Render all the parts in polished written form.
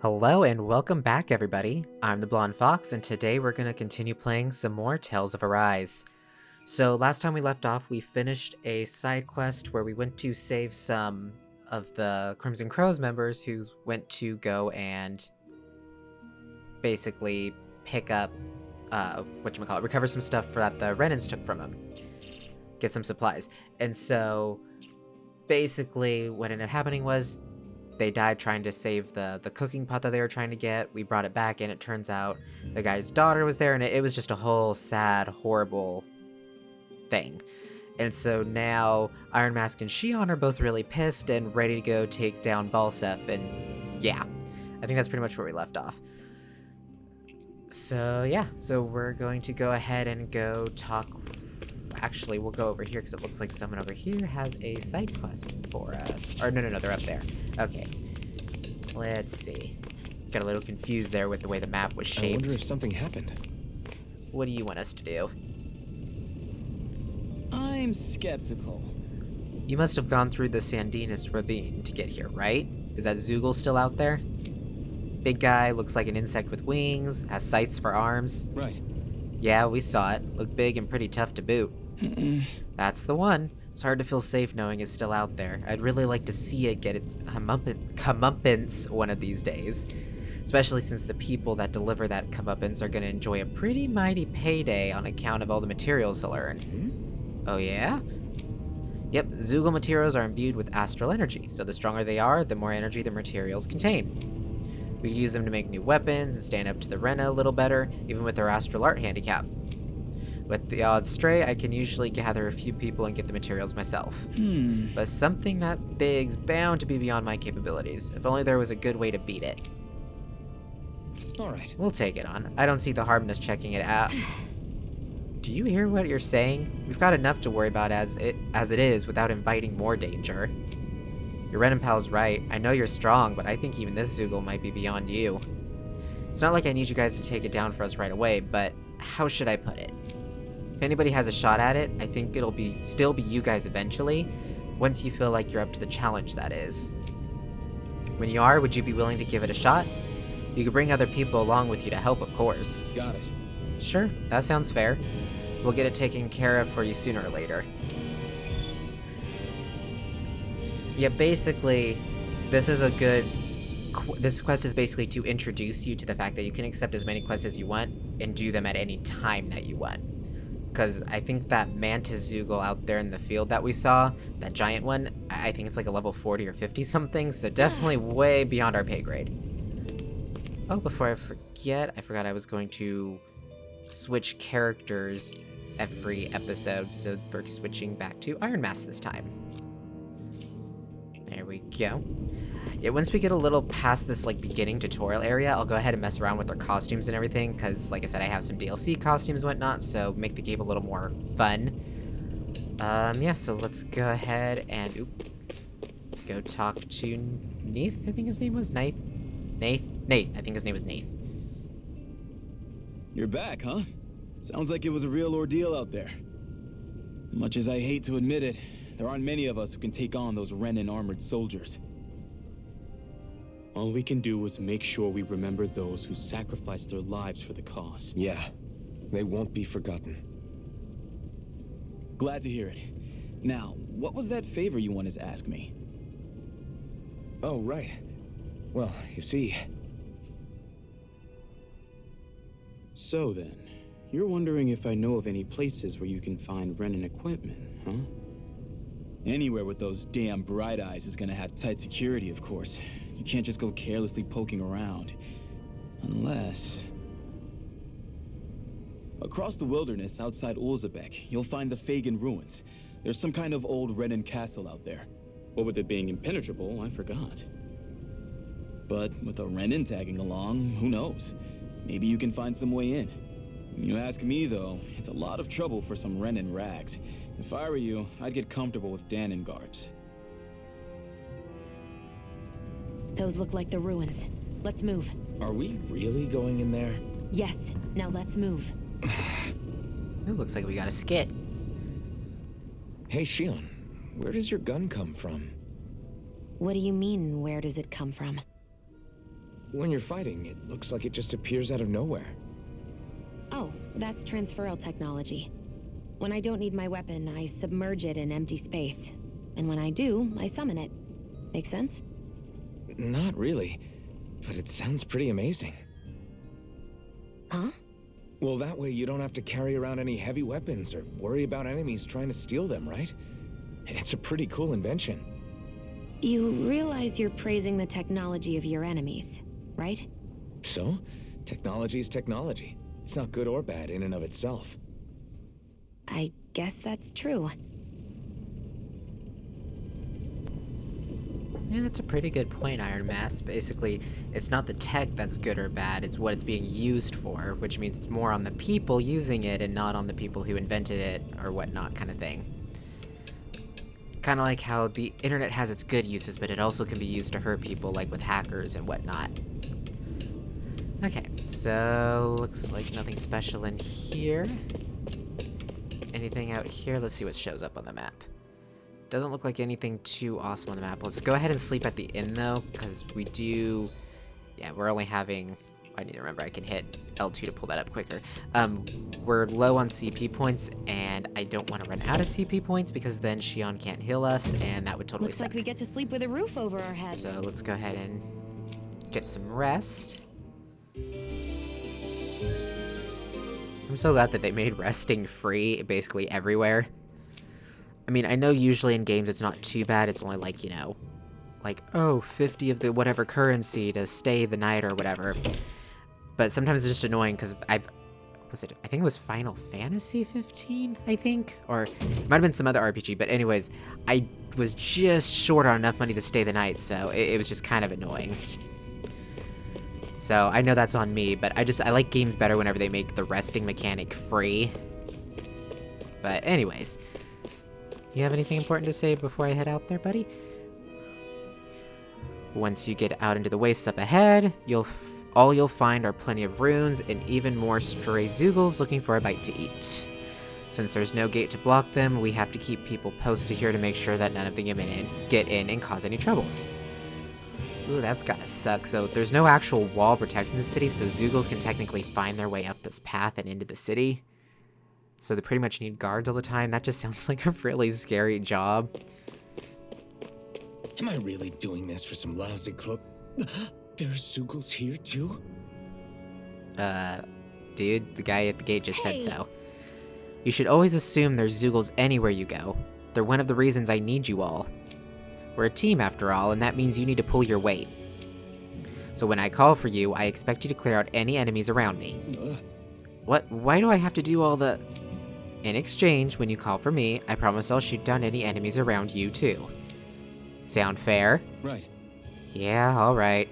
Hello and welcome back, everybody. I'm the Blonde Fox, and today we're going to continue playing some more Tales of Arise. So last time we left off, we finished a side quest where we went to save some of the Crimson Crows members who went to go and basically pick up, recover some stuff that the Renans took from them. Get some supplies. And so basically what ended up happening was they died trying to save the cooking pot that they were trying to get. We brought it back, and it turns out the guy's daughter was there, and it was just a whole sad, horrible thing. And so now Iron Mask and Shion are both really pissed and ready to go take down Balsef, and yeah, I think that's pretty much where we left off. So yeah, so we're going to go ahead and go talk. Actually, we'll go over here because it looks like someone over here has a side quest for us. Or no, they're up there. Okay. Let's see. Got a little confused there with the way the map was shaped. I wonder if something happened. What do you want us to do? I'm skeptical. You must have gone through the Sandinus ravine to get here, right? Is that Zoogle still out there? Big guy, looks like an insect with wings, has sights for arms. Right. Yeah, we saw it. Looked big and pretty tough to boot. That's the one. It's hard to feel safe knowing it's still out there. I'd really like to see it get its comeuppance one of these days. Especially since the people that deliver that comeuppance are going to enjoy a pretty mighty payday on account of all the materials they'll earn. Oh yeah? Yep, Zoogle materials are imbued with astral energy, so the stronger they are, the more energy the materials contain. We can use them to make new weapons and stand up to the Rena a little better, even with their astral art handicap. With the odds stray, I can usually gather a few people and get the materials myself. But something that big's bound to be beyond my capabilities. If only there was a good way to beat it. Alright. We'll take it on. I don't see the harm in us checking it out. Do you hear what you're saying? We've got enough to worry about as it is without inviting more danger. Your Renin pal's right. I know you're strong, but I think even this Zoogle might be beyond you. It's not like I need you guys to take it down for us right away, but how should I put it? If anybody has a shot at it, I think it'll still be you guys eventually, once you feel like you're up to the challenge, that is. When you are, would you be willing to give it a shot? You could bring other people along with you to help, of course. Got it. Sure, that sounds fair. We'll get it taken care of for you sooner or later. Yeah, basically, this quest is basically to introduce you to the fact that you can accept as many quests as you want and do them at any time that you want. Because I think that Mantis Zoogle out there in the field that we saw, that giant one, I think it's like a level 40 or 50 something, so definitely way beyond our pay grade. Oh, before I forgot I was going to switch characters every episode, so we're switching back to Iron Mask this time. There we go. Yeah, once we get a little past this beginning tutorial area, I'll go ahead and mess around with our costumes and everything, because like I said, I have some DLC costumes and whatnot, so make the game a little more fun. Yeah, so let's go ahead and go talk to Neith, I think his name was Nath, I think his name was Nath. You're back, huh? Sounds like it was a real ordeal out there. Much as I hate to admit it, there aren't many of us who can take on those Renin armored soldiers. All we can do is make sure we remember those who sacrificed their lives for the cause. Yeah, they won't be forgotten. Glad to hear it. Now, what was that favor you wanted to ask me? Oh, right. Well, you see... So then, you're wondering if I know of any places where you can find Renin equipment, huh? Anywhere with those damn bright eyes is gonna have tight security, of course. You can't just go carelessly poking around. Unless... Across the wilderness outside Ulzebek, you'll find the Fagan ruins. There's some kind of old Renin castle out there. What with it being impenetrable, I forgot. But with a Renin tagging along, who knows? Maybe you can find some way in. You ask me, though, it's a lot of trouble for some Renin rags. If I were you, I'd get comfortable with Danon garbs. Those look like the ruins. Let's move. Are we really going in there? Yes, now let's move. It looks like we got a skit. Hey, Shion, where does your gun come from? What do you mean, where does it come from? when you're fighting, it looks like it just appears out of nowhere. Oh, that's transferal technology. When I don't need my weapon, I submerge it in empty space. And when I do, I summon it. Make sense? Not really, but it sounds pretty amazing. Huh? Well, that way you don't have to carry around any heavy weapons or worry about enemies trying to steal them, right? It's a pretty cool invention. You realize you're praising the technology of your enemies, right? So, technology's technology. It's not good or bad in and of itself. I guess that's true. Yeah, that's a pretty good point, Iron Mask. Basically, it's not the tech that's good or bad, it's what it's being used for, which means it's more on the people using it and not on the people who invented it or whatnot, kind of thing. Kind of like how the internet has its good uses, but it also can be used to hurt people, like with hackers and whatnot. Okay, so looks like nothing special in here. Anything out here? Let's see what shows up on the map. Doesn't look like anything too awesome on the map. Let's go ahead and sleep at the inn, though, because we do... Yeah, we're only having... I need to remember I can hit L2 to pull that up quicker. We're low on CP points, and I don't want to run out of CP points, because then Shion can't heal us, and that would totally Looks suck. like we get to sleep with a roof over our heads. So let's go ahead and get some rest. I'm so glad that they made resting free basically everywhere. I mean, I know usually in games it's not too bad, it's only like, you know, like, oh, 50 of the whatever currency to stay the night or whatever. But sometimes it's just annoying because I think it was Final Fantasy 15, I think? Or it might have been some other RPG, but anyways, I was just short on enough money to stay the night, so it was just kind of annoying. So I know that's on me, but I like games better whenever they make the resting mechanic free. But anyways, you have anything important to say before I head out there, buddy? Once you get out into the wastes up ahead, all you'll find are plenty of runes and even more stray Zoogles looking for a bite to eat. Since there's no gate to block them, we have to keep people posted here to make sure that none of them get in and cause any troubles. Ooh, that's gotta suck. So there's no actual wall protecting the city, so Zoogles can technically find their way up this path and into the city. So they pretty much need guards all the time. That just sounds like a really scary job. Am I really doing this for some lousy cloak? There's Zoogles here too? Dude, the guy at the gate just said so. You should always assume there's Zoogles anywhere you go. They're one of the reasons I need you all. We're a team after all, and that means you need to pull your weight. So when I call for you, I expect you to clear out any enemies around me. What? Why do I have to do all the... In exchange, when you call for me, I promise I'll shoot down any enemies around you too. Sound fair? Right. Yeah, alright.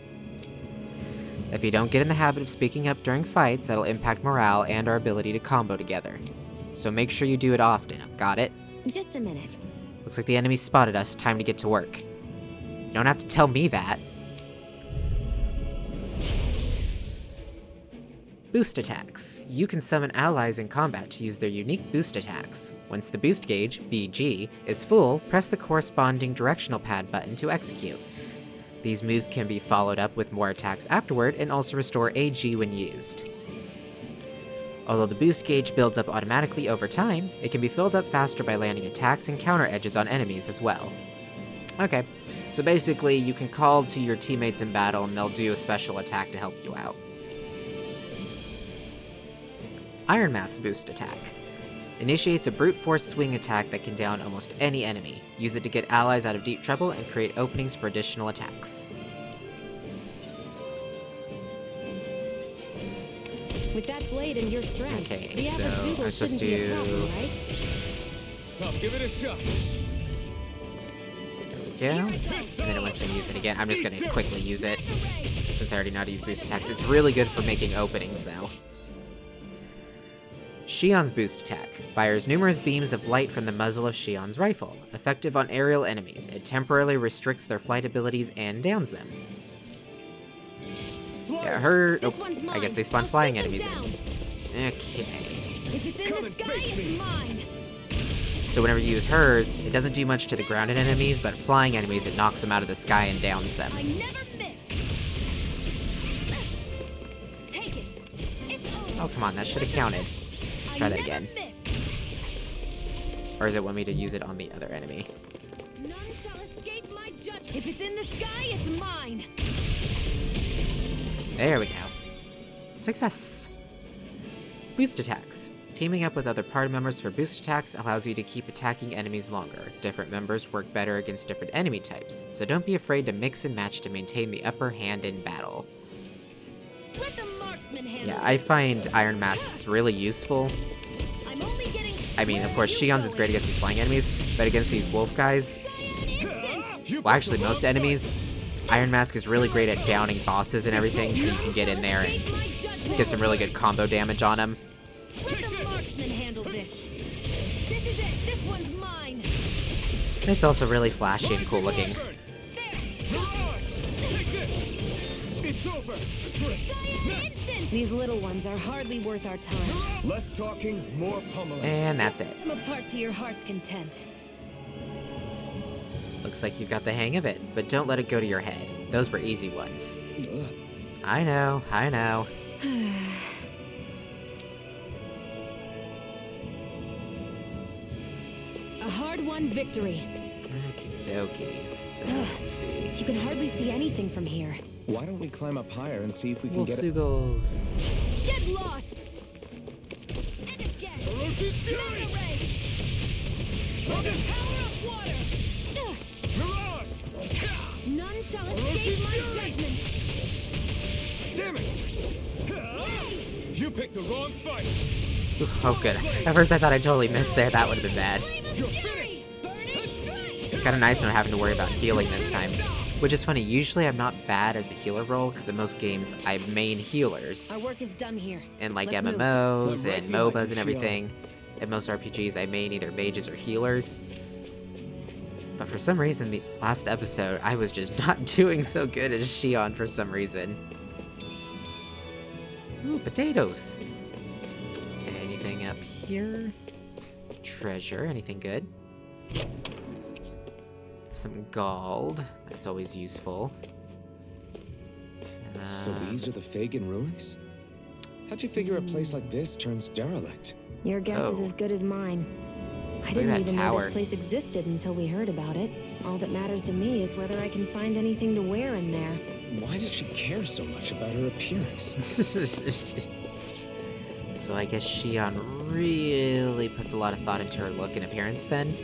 If you don't get in the habit of speaking up during fights, that'll impact morale and our ability to combo together. So make sure you do it often, got it? Just a minute. Looks like the enemy spotted us, time to get to work. You don't have to tell me that. Boost attacks. You can summon allies in combat to use their unique boost attacks. Once the boost gauge, BG, is full, press the corresponding directional pad button to execute. These moves can be followed up with more attacks afterward and also restore AG when used. Although the boost gauge builds up automatically over time, it can be filled up faster by landing attacks and counter edges on enemies as well. Okay, so basically you can call to your teammates in battle and they'll do a special attack to help you out. Iron Mask boost attack. Initiates a brute force swing attack that can down almost any enemy. Use it to get allies out of deep trouble and create openings for additional attacks. With that blade and your strength, Okay, the so average Zoogles I'm supposed shouldn't be a to... problem, right? Well, give it a shot. There we go. And then it wants me to use it again. I'm just gonna quickly use it, since I already know how to use boost attacks. It's really good for making openings, though. Shion's boost attack. Fires numerous beams of light from the muzzle of Shion's rifle. Effective on aerial enemies. It temporarily restricts their flight abilities and downs them. Yeah, her... Oh, I guess they spawn flying enemies in. Okay. If it's in the sky, it's mine. So whenever you use hers, it doesn't do much to the grounded enemies, but flying enemies, it knocks them out of the sky and downs them. I never miss. Come on, that should have counted. Let's try that again. Or does it want me to use it on the other enemy? None shall escape my judgment. If it's in the sky, it's mine. There we go. Success! Boost attacks. Teaming up with other party members for boost attacks allows you to keep attacking enemies longer. Different members work better against different enemy types, so don't be afraid to mix and match to maintain the upper hand in battle. Let the marksman handle Yeah, I find Iron Masks really useful. I'm only getting I mean, of course, Shion's is great against these flying enemies, but against these wolf guys, well, actually most enemies, Iron Mask is really great at downing bosses and everything, so you can get in there and get some really good combo damage on them. Let the marksman handle this. This is it. This one's mine. It's also really flashy and cool looking. It's over. These little ones are hardly worth our time. Less talking, more pummeling. And that's it. I'm apart to your heart's content. Looks like you've got the hang of it, but don't let it go to your head. Those were easy ones. I know, I know. A hard-won victory. Okie dokie. So let's see. You can hardly see anything from here. Why don't we climb up higher and see if we can Wolf get it? Seagulls. Get lost! And again! Mega ray! Power of water! None shall escape my judgment! Damn it! You picked the wrong fight. Oh, good. At first I thought I totally missed there. That would have been bad. Flame of fury! Burning strike! It's kind of nice not having to worry about healing this time. Which is funny, usually I'm not bad as the healer role, because in most games I main healers. Our work is done here. In like Let's move. MMOs I'm right and behind MOBAs you, and everything. In most RPGs I main either mages or healers. But for some reason, the last episode, I was just not doing so good as Shion for some reason. Ooh, potatoes! Anything up here? Treasure, anything good? Some gold, that's always useful. So these are the Fagin ruins? How'd you figure a place like this turns derelict? Your guess is Oh. as good as mine. I at didn't that even know tower. this place existed until we heard about it. All that matters to me is whether I can find anything to wear in there. Why does she care so much about her appearance? So I guess Shion really puts a lot of thought into her look and appearance then?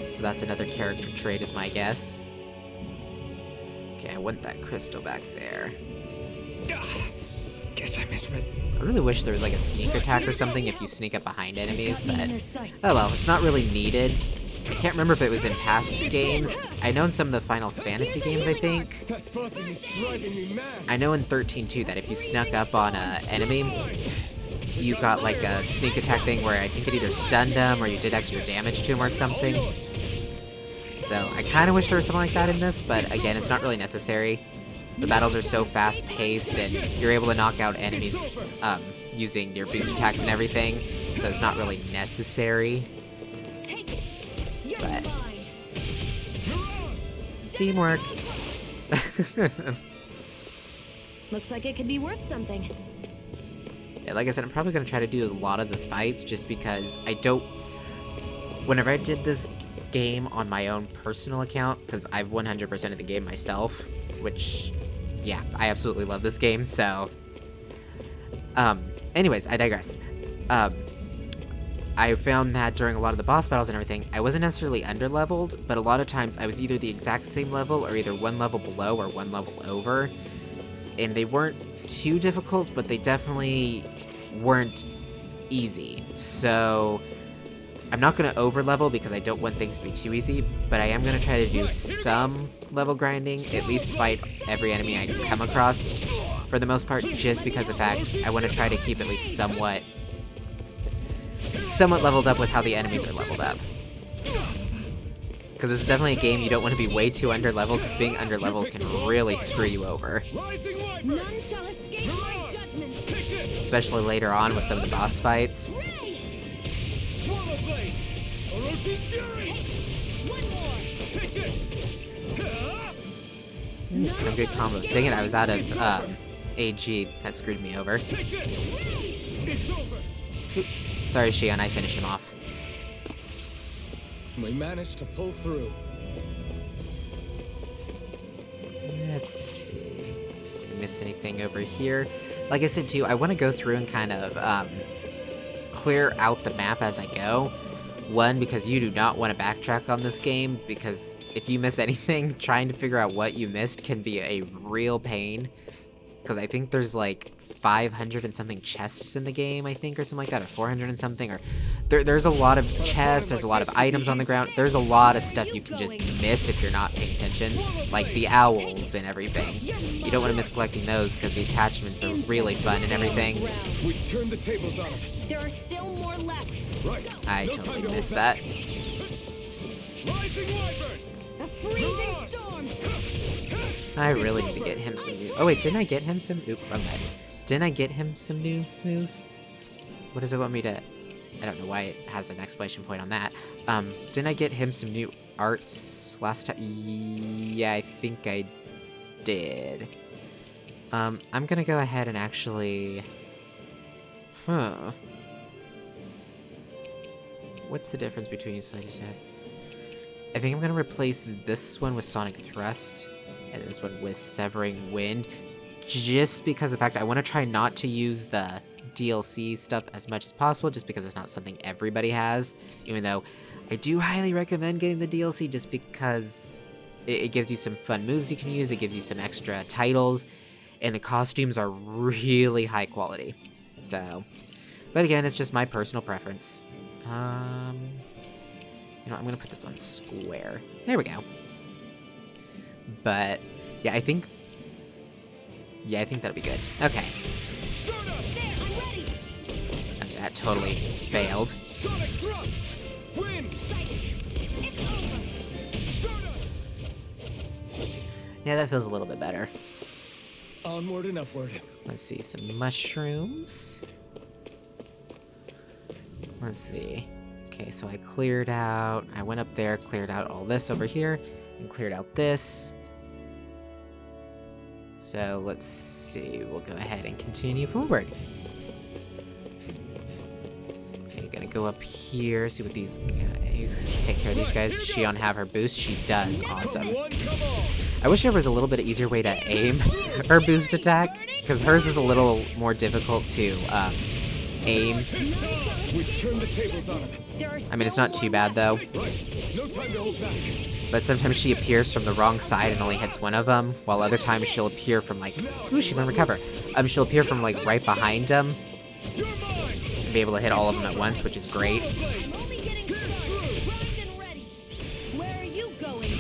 So that's another character trait is my guess. Okay, I want that crystal back there. Guess I misread. I really wish there was like a sneak attack or something if you sneak up behind enemies, Got me in but their sights. oh well, it's not really needed. I can't remember if it was in past games. I know in some of the Final Fantasy games, I think. That buzzing is driving me mad. I know in 13 too that if you snuck up on a enemy, you got like a sneak attack thing where I think it either stunned them or you did extra damage to him or something. So I kind of wish there was something like that in this, but again, it's not really necessary. The battles are so fast-paced and you're able to knock out enemies using your boost attacks and everything, so it's not really necessary. Take it. You're But- mine. Teamwork. Looks like it could be worth something. Yeah, like I said, I'm probably going to try to do a lot of the fights just because I don't... Whenever I did this game on my own personal account, because I've 100% of the game myself, which, yeah, I absolutely love this game, so... anyways, I digress. I found that during a lot of the boss battles and everything, I wasn't necessarily underleveled, but a lot of times I was either the exact same level or either one level below or one level over. And they weren't too difficult, but they definitely weren't easy. So I'm not going to over-level because I don't want things to be too easy, but I am going to try to do some level grinding, at least fight every enemy I come across, for the most part, just because of the fact I want to try to keep at least somewhat leveled up with how the enemies are leveled up. Because it's definitely a game you don't want to be way too under-leveled, because being under-leveled can really screw you over. None shall escape my judgment. Especially later on with some of the boss fights. One more. Some good combos. Dang it, I was out of AG that screwed me over. Take this. It's over. Sorry, Shion, I finished him off. We managed to pull through. Let's see. Didn't miss anything over here. Like I said too, I want to go through and kind of clear out the map as I go. One, because you do not want to backtrack on this game, because if you miss anything, trying to figure out what you missed can be a real pain. Because I think there's like 500 and something chests in the game, I think, or something like that, or 400 and something, or there's a lot of chests, there's a lot of items on the ground, there's a lot of stuff you can just miss if you're not paying attention, like the owls and everything. You don't want to miss collecting those, because the attachments are really fun and everything. We turned the tables on them. There are still more left. Right. I No totally time to missed hold that. back. Rising Wyvern. A freezing storm. I really need to get him some new... Oh wait, didn't I get him some... Oop, wrong guy. Didn't I get him some new moves? What does it want me to... I don't know why it has an exclamation point on that. Didn't I get him some new arts last time? Yeah, I think I did. I'm gonna go ahead and actually... What's the difference between side attack? I think I'm gonna replace this one with Sonic Thrust, and this one with Severing Wind, just because of the fact I want to try not to use the DLC stuff as much as possible, just because it's not something everybody has, even though I do highly recommend getting the DLC just because it gives you some fun moves you can use, it gives you some extra titles, and the costumes are really high quality. So, but again, it's just my personal preference. You know, I'm gonna put this on square. There we go. But yeah, I think that'll be good. Okay. Okay, that totally failed. Sonic Thrust. Win. Yeah, that feels a little bit better. Onward and upward. Let's see, some mushrooms. Let's see. Okay, so I cleared out, I went up there, cleared out all this over here, and cleared out this. So let's see, we'll go ahead and continue forward. Okay, gonna go up here, see what these guys, take care of these guys. Does Shion have her boost? She does, awesome. I wish there was a little bit easier way to aim her boost attack, because hers is a little more difficult to aim. We turned the tables on them. I mean, it's not too bad though, Right. No time to hold back. but sometimes she appears from the wrong side and only hits one of them, while other times she'll appear from like, ooh, she can recover. She'll appear from like right behind them and be able to hit all of them at once, which is great. I'm only getting started. Rocked and ready. Where are you going?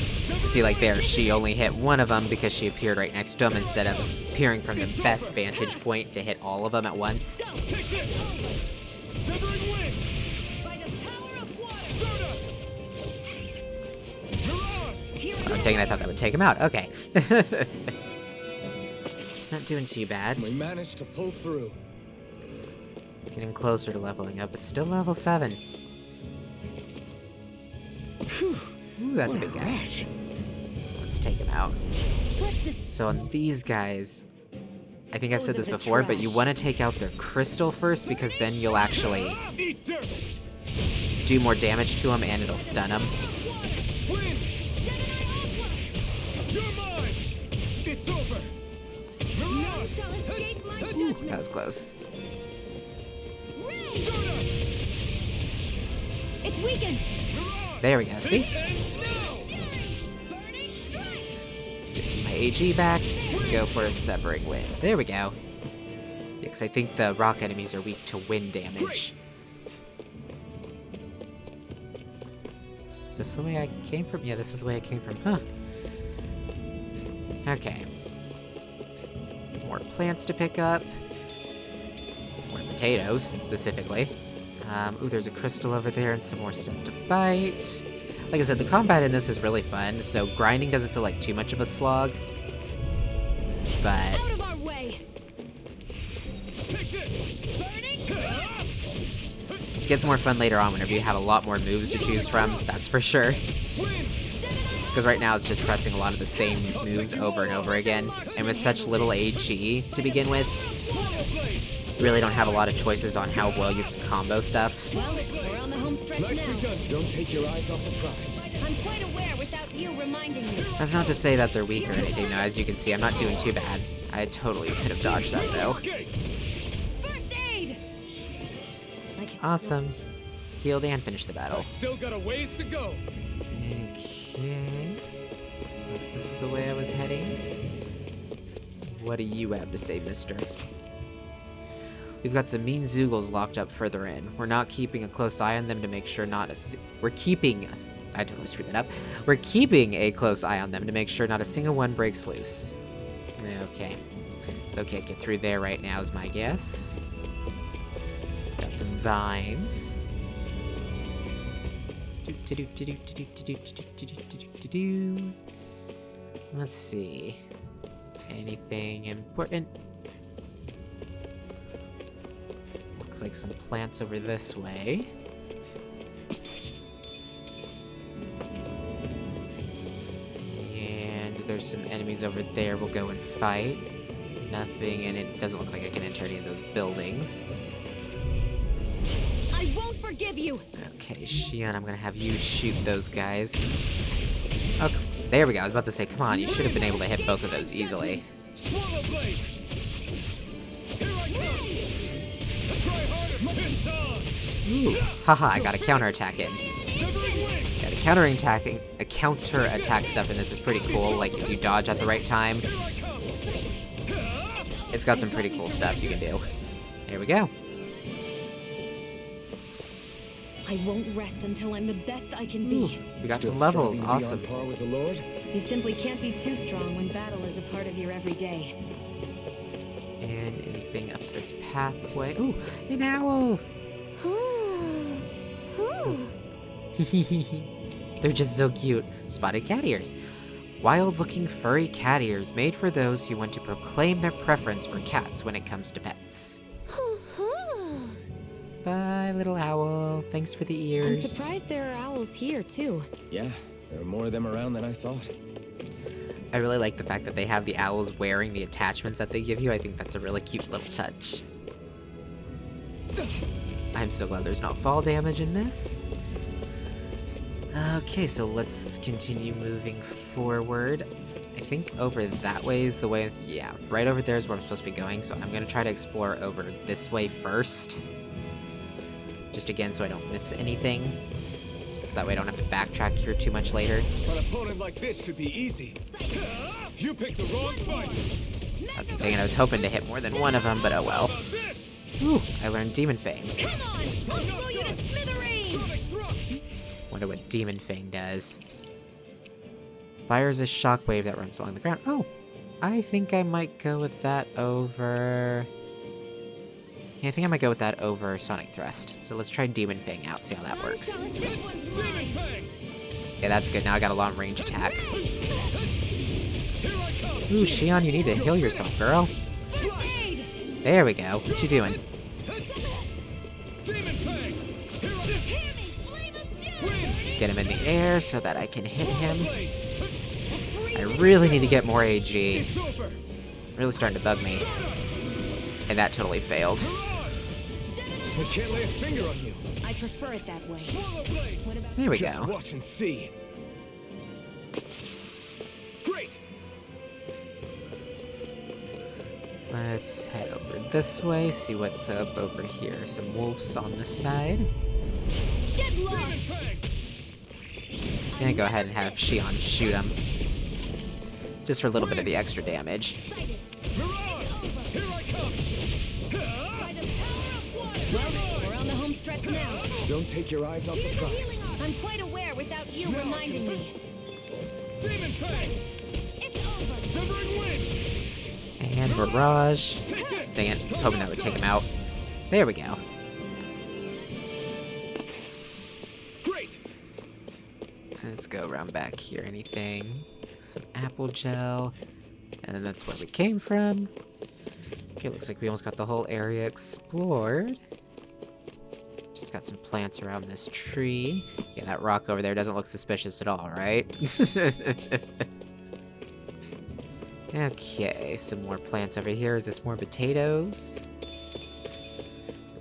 See, like there, she only hit one of them because she appeared right next to him instead of appearing from the best vantage point to hit all of them at once. Take this. Severing Wind. By the power of water. Mirage. Here Oh, dang it, I thought that would take him out. Okay. Not doing too bad. We managed to pull through. Getting closer to leveling up, but still level 7. Ooh, that's a big guy. Let's take him out. So on these guys, I think I've said this before, but you want to take out their crystal first, because then you'll actually Eat dirt. do more damage to them and it'll stun them. Win. You're mine. It's over. Mirage. shall escape my judgment. That was close. It's weakened. There we go, see? Get some of my AG back, go for a Severing Wind. There we go. Yeah, because I think the rock enemies are weak to wind damage. Is this the way I came from? Yeah, this is the way I came from, huh? Okay. More plants to pick up. More potatoes, specifically. Ooh, there's a crystal over there and some more stuff to fight. Like I said, the combat in this is really fun, so grinding doesn't feel like too much of a slog. But Out of our way. it gets more fun later on whenever you have a lot more moves to choose from, that's for sure. Because Because right now it's just pressing a lot of the same moves over and over again. And with such little AG to begin with, you really don't have a lot of choices on how well you can combo stuff. Well, we're on the home stretch now. Don't take your eyes off the prize. I'm quite aware without you reminding me. That's not to say that they're weak or anything, though. As you can see, I'm not doing too bad. I totally could have dodged that, though. First aid! Awesome. Healed and finished the battle. Still got a ways to go. Okay. Was this the way I was heading? What do you have to say, mister? We've got some mean Zoogles locked up further in. We're not keeping a close eye on them to make sure not a... I totally screwed that up. We're keeping a close eye on them to make sure not a single one breaks loose. Okay. So can't get through there right now is my guess. Got some vines. Let's see. Anything important? Looks like some plants over this way. And there's some enemies over there we'll go and fight. Nothing, and it doesn't look like I can enter any of those buildings. I won't forgive you. Okay, Shion, I'm gonna have you shoot those guys. Oh, there we go. I was about to say, come on, you should have been able to hit both of those easily. Ooh, haha, I got a counterattack in. Yeah, the counter-attack stuff in this is pretty cool, like if you dodge at the right time. It's got some pretty cool stuff you can do. Here we go. I won't rest until I'm the best I can be. We got some levels, awesome. On par with the Lord? You simply can't be too strong when battle is a part of your everyday. And anything up this pathway? Ooh, an owl! They're just so cute. Spotted cat ears. Wild-looking furry cat ears made for those who want to proclaim their preference for cats when it comes to pets. Bye, little owl. Thanks for the I'm ears. surprised there are owls here, too. Yeah, there are more of them around than I thought. I really like the fact that they have the owls wearing the attachments that they give you. I think that's a really cute little touch. I'm so glad there's no fall damage in this. Okay, so let's continue moving forward. I think over that way is the way... Yeah, right over there is where I'm supposed to be going, so I'm going to try to explore over this way first. Just again, so I don't miss anything. So that way I don't have to backtrack here too much later. An opponent like this should be easy. You picked the wrong fight. Okay, dang it, I was hoping to hit more than one of them, but oh well. Ooh, I learned Demon Fang. Come on! I'll throw you to smithereens! Wonder what Demon Fang does. Fires a shockwave that runs along the ground. Oh, I think I might go with that over... Yeah, I think I might go with that over Sonic Thrust. So let's try Demon Fang out, see how that works. Yeah, that's good. Now I got a long range attack. Ooh, Shion, you need to heal yourself, girl. There we go. What you doing? Get him in the air so that I can hit him. I really need to get more AG. Really starting to bug me. And that totally failed. I can't lay a finger on you. I prefer it that way. What about There we Just go. watch and see. Great. Let's head over this way, see what's up over here. Some wolves on the side. get lost? I'm gonna go ahead and have Shion shoot him. Just for a little bit of the extra damage. Well, we're on the home stretch now. Don't take your eyes off the prize. I'm quite aware without you reminding me. Demon Fang! It's over. Severing Wind! And Barrage. Dang it, I was hoping that would take him out. There we go. Great! Let's go around back here. Anything? Some apple gel. And then that's where we came from. Okay, looks like we almost got the whole area explored. Just got some plants around this tree. Yeah, that rock over there doesn't look suspicious at all, right? Okay, some more plants over here. Is this more potatoes?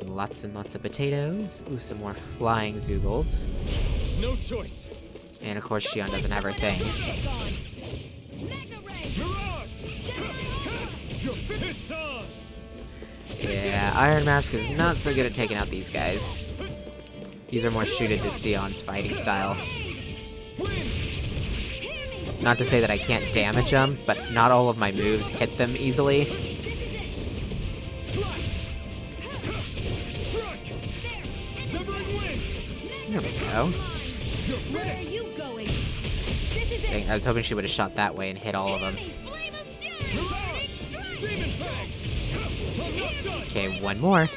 Lots and lots of potatoes. Ooh, some more flying zoogles. No choice. And of course, Shion doesn't have her thing. Yeah, Iron Mask is not so good at taking out these guys. These are more suited to Sion's fighting style. Not to say that I can't damage them, but not all of my moves hit them easily. There we go. Dang, I was hoping she would have shot that way and hit all of them. Okay, one more.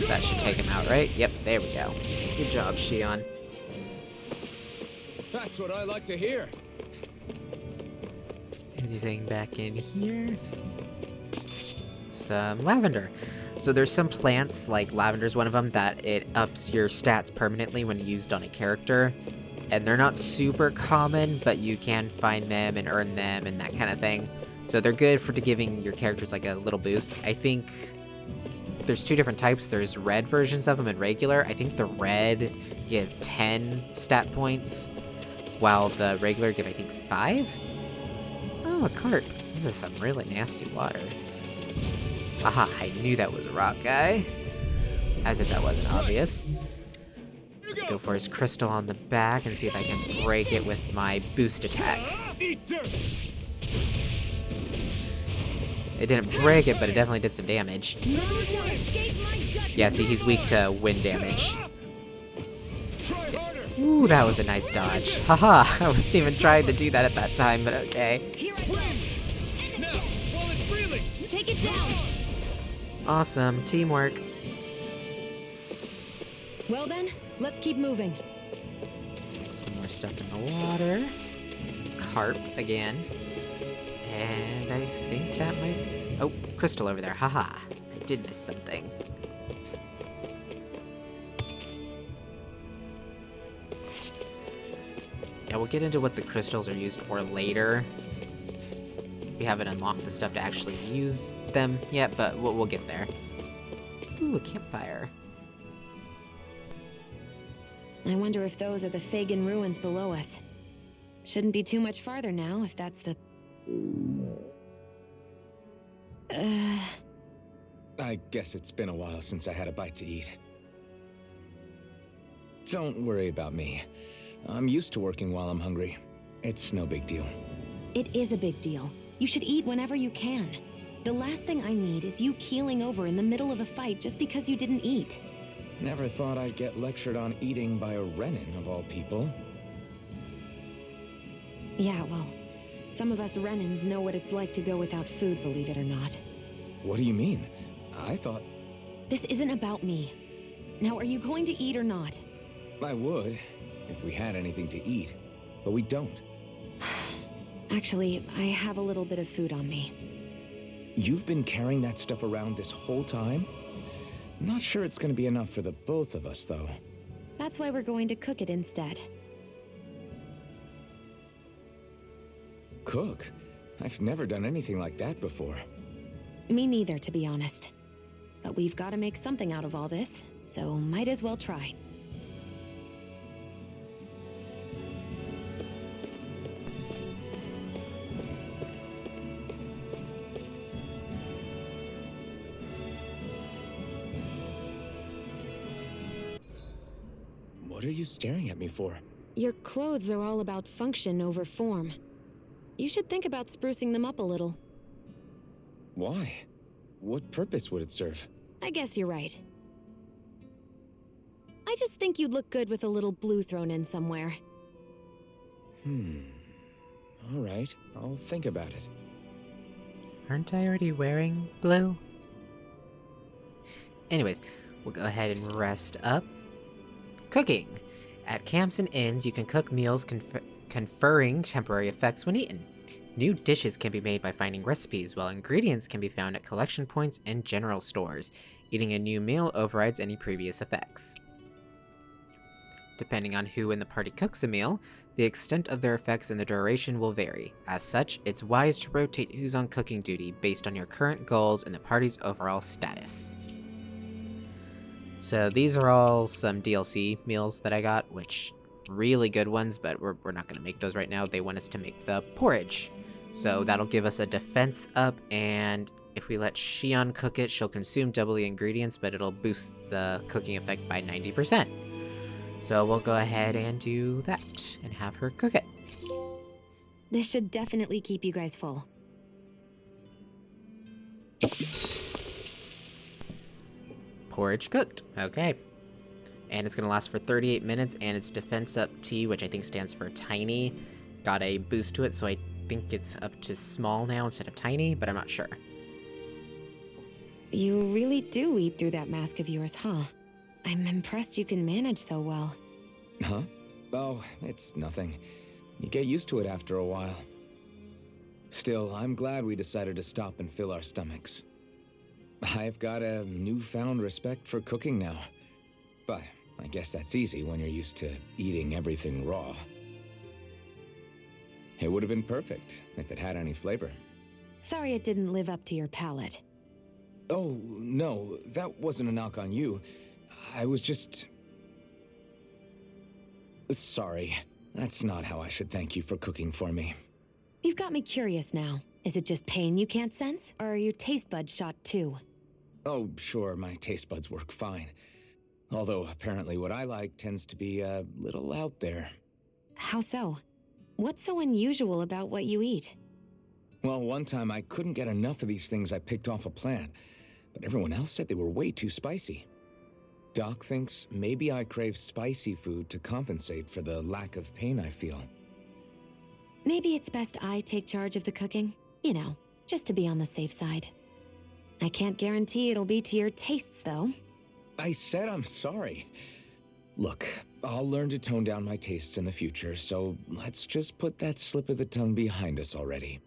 That should take him out, right? Yep, there we go. Good job, Shion. That's what I like to hear. Anything back in here? Some lavender. So there's some plants, like lavender's one of them, that it ups your stats permanently when used on a character. And they're not super common, but you can find them and earn them and that kind of thing. So they're good for giving your characters like a little boost. I think there's two different types. There's red versions of them and regular. I think the red give 10 stat points, while the regular give, I think, 5? Oh, a carp. This is some really nasty water. Aha, I knew that was a rock guy. As if that wasn't obvious. Let's go for his crystal on the back and see if I can break it with my boost attack. It didn't break it, but it definitely did some damage. Yeah, see, he's weak to wind damage. Ooh, that was a nice dodge. Haha, I wasn't even trying to do that at that time, but okay. Awesome, teamwork. Well then, let's keep moving. Some more stuff in the water. Some carp again. And I think that might... Oh, crystal over there. Haha. I did miss something. Yeah, we'll get into what the crystals are used for later. We haven't unlocked the stuff to actually use them yet, but we'll get there. Ooh, a campfire. I wonder if those are the Fagin ruins below us. Shouldn't be too much farther now, if that's the... I guess it's been a while since I had a bite to eat. Don't worry about me. I'm used to working while I'm hungry. It's no big deal. It is a big deal. You should eat whenever you can. The last thing I need is you keeling over in the middle of a fight just because you didn't eat. Never thought I'd get lectured on eating by a Renin, of all people. Yeah, well, some of us Renins know what it's like to go without food, believe it or not. What do you mean? I thought... This isn't about me. Now, are you going to eat or not? I would, if we had anything to eat. But we don't. Actually, I have a little bit of food on me. You've been carrying that stuff around this whole time? Not sure it's gonna be enough for the both of us, though. That's why we're going to cook it instead. Cook? I've never done anything like that before. Me neither, to be honest. But we've got to make something out of all this, so might as well try. What are you staring at me for? Your clothes are all about function over form. You should think about sprucing them up a little. Why? What purpose would it serve? I guess you're right. I just think you'd look good with a little blue thrown in somewhere. All right, I'll think about it. Aren't I already wearing blue? Anyways, we'll go ahead and rest up. Cooking! At camps and inns, you can cook meals conferring temporary effects when eaten. New dishes can be made by finding recipes, while ingredients can be found at collection points and general stores. Eating a new meal overrides any previous effects. Depending on who in the party cooks a meal, the extent of their effects and the duration will vary. As such, it's wise to rotate who's on cooking duty based on your current goals and the party's overall status. So these are all some DLC meals that I got, which really good ones, but we're not going to make those right now. They want us to make the porridge. So that'll give us a defense up, and if we let Shion cook it, she'll consume double the ingredients, but it'll boost the cooking effect by 90%. So we'll go ahead and do that, and have her cook it. This should definitely keep you guys full. Porridge cooked. Okay. And it's going to last for 38 minutes, and it's defense up T, which I think stands for tiny. Got a boost to it, so I think it's up to small now instead of tiny, but I'm not sure. You really do eat through that mask of yours, huh? I'm impressed you can manage so well. Huh? Oh, it's nothing. You get used to it after a while. Still, I'm glad we decided to stop and fill our stomachs. I've got a newfound respect for cooking now. But I guess that's easy when you're used to eating everything raw. It would have been perfect if it had any flavor. Sorry it didn't live up to your palate. Oh, no, that wasn't a knock on you. I was just... Sorry. That's not how I should thank you for cooking for me. You've got me curious now. Is it just pain you can't sense, or are your taste buds shot too? Oh, sure, my taste buds work fine. Although apparently what I like tends to be a little out there. How so? What's so unusual about what you eat? Well, one time I couldn't get enough of these things I picked off a plant, but everyone else said they were way too spicy. Doc thinks maybe I crave spicy food to compensate for the lack of pain I feel. Maybe it's best I take charge of the cooking. You know, just to be on the safe side. I can't guarantee it'll be to your tastes, though. I said I'm sorry. Look, I'll learn to tone down my tastes in the future, so let's just put that slip of the tongue behind us already.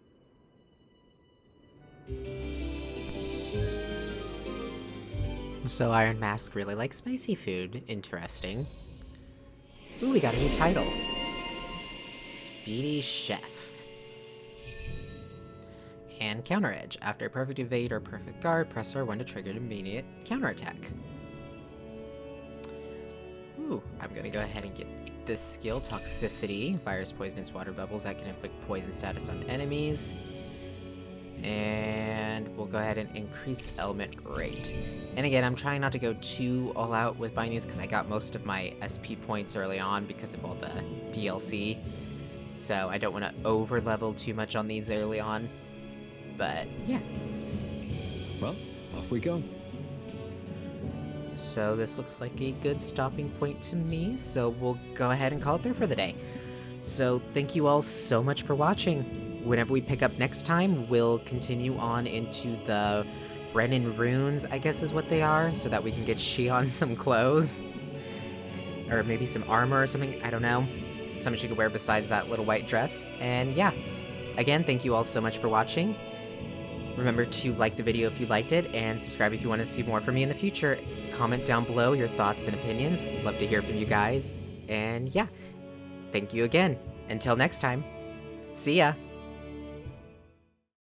So Iron Mask really likes spicy food. Interesting. Ooh, we got a new title. Speedy Chef. And Counter Edge. After a perfect evade or perfect guard, press R1 to trigger an immediate counterattack. Ooh, I'm gonna go ahead and get this skill, Toxicity. Fires poisonous water bubbles that can inflict poison status on enemies. And we'll go ahead and increase element rate. And again, I'm trying not to go too all out with buying these because I got most of my SP points early on because of all the DLC. So I don't want to over level too much on these early on. But yeah. Well, off we go. So this looks like a good stopping point to me, so we'll go ahead and call it there for the day. So thank you all so much for watching. Whenever we pick up next time, we'll continue on into the Renin runes, I guess is what they are, so that we can get Shion some clothes. Or maybe some armor or something, I don't know. Something she could wear besides that little white dress. And yeah, again, thank you all so much for watching. Remember to like the video if you liked it, and subscribe if you want to see more from me in the future. Comment down below your thoughts and opinions. Love to hear from you guys. And yeah, thank you again. Until next time, see ya!